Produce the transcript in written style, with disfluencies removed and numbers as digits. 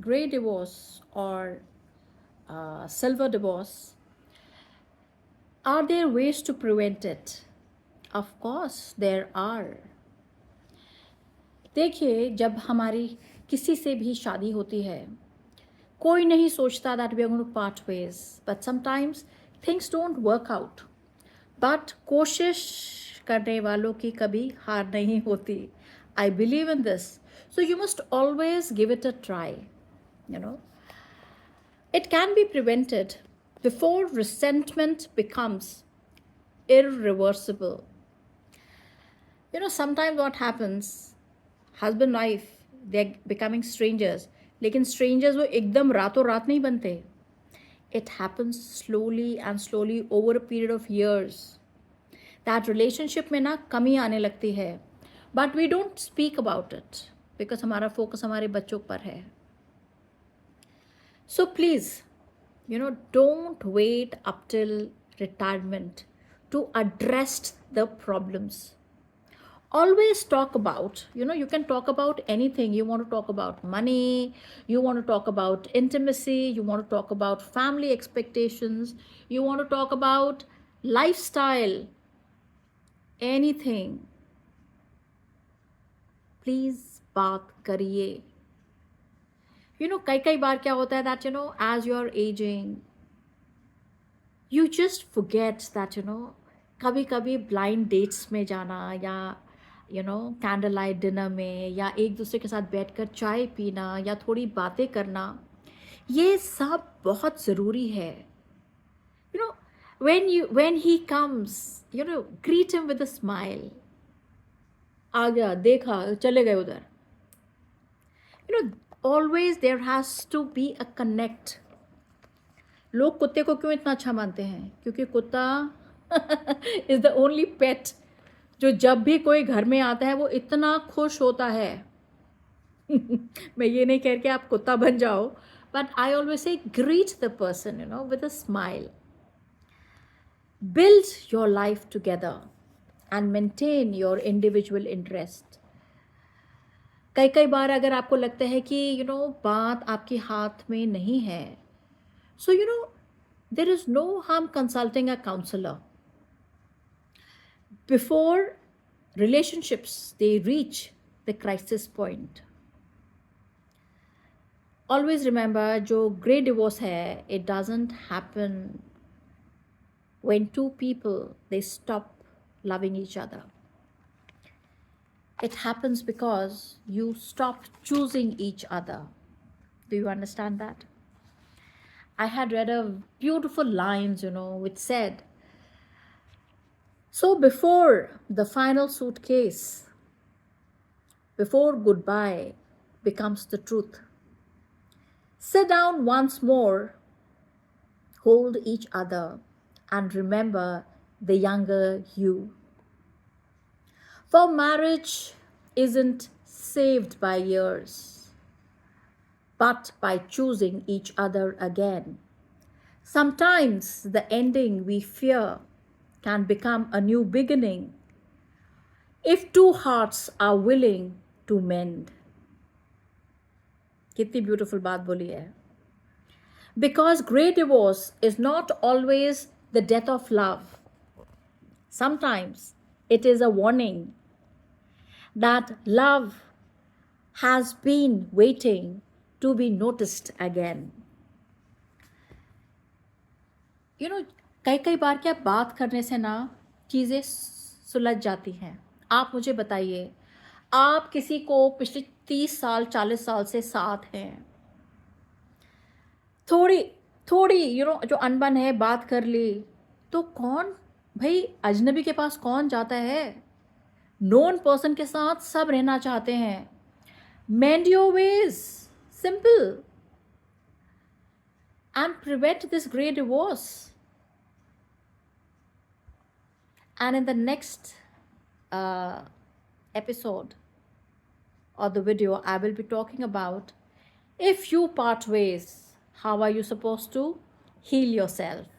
gray divorce or silver divorce, are there ways to prevent it? Of course, there are. देखिए, जब हमारी किसी से भी शादी होती है, कोई नहीं सोचता that we are going to part ways, but sometimes things don't work out. But कोशिश करने वालों की कभी हार नहीं होती. I believe in this. So you must always give it a try. You know, it can be prevented before resentment becomes irreversible. You know, sometimes what happens, husband wife, they're becoming strangers. लेकिन strangers वो एकदम रातों रात नहीं बनते. It happens slowly and slowly over a period of years. That relationship में ना कमी आने लगती है. But we don't speak about it because हमारा focus हमारे बच्चों पर है. So please, don't wait up till retirement to address the problems. Always talk about, you can talk about anything. You want to talk about money, you want to talk about intimacy, you want to talk about family expectations, you want to talk about lifestyle, anything. Please बात करिए. कई बार क्या होता है that as you're aging, you just forget that कभी कभी blind dates में जाना या कैंडल लाइट डिनर में या एक दूसरे के साथ बैठकर चाय पीना या थोड़ी बातें करना, ये सब बहुत ज़रूरी है. when he comes, greet him with a smile. आ गया, देखा, चले गए उधर. always there has to be a connect. लोग कुत्ते को क्यों इतना अच्छा मानते हैं? क्योंकि कुत्ता इज़ द ओनली पेट जो जब भी कोई घर में आता है वो इतना खुश होता है. मैं ये नहीं कह के आप कुत्ता बन जाओ, but I always say greet the person with a smile. Build your life together and maintain your individual interest. कई बार अगर आपको लगता है कि बात आपके हाथ में नहीं है, so there is no harm consulting a counselor before relationships they reach the crisis point. Always remember, जो great divorce है, it doesn't happen when two people they stop loving each other. It happens because you stop choosing each other. Do you understand that? I had read a beautiful lines, which said, so before the final suitcase, before goodbye becomes the truth, sit down once more, hold each other, and remember the younger you. For marriage isn't saved by years, but by choosing each other again. Sometimes the ending we fear can become a new beginning if two hearts are willing to mend. कितनी beautiful बात बोली है. Because great divorce is not always the death of love. Sometimes it is a warning that love has been waiting to be noticed again. कई बार क्या बात करने से ना चीज़ें सुलझ जाती हैं. आप मुझे बताइए, आप किसी को पिछले 30 साल 40 साल से साथ हैं, थोड़ी थोड़ी जो अनबन है बात कर ली, तो कौन भाई अजनबी के पास कौन जाता है? नोन पर्सन के साथ सब रहना चाहते हैं. मेंड your ways, simple, and prevent this great divorce. And in the next episode or the video, I will be talking about, if you part ways, how are you supposed to heal yourself?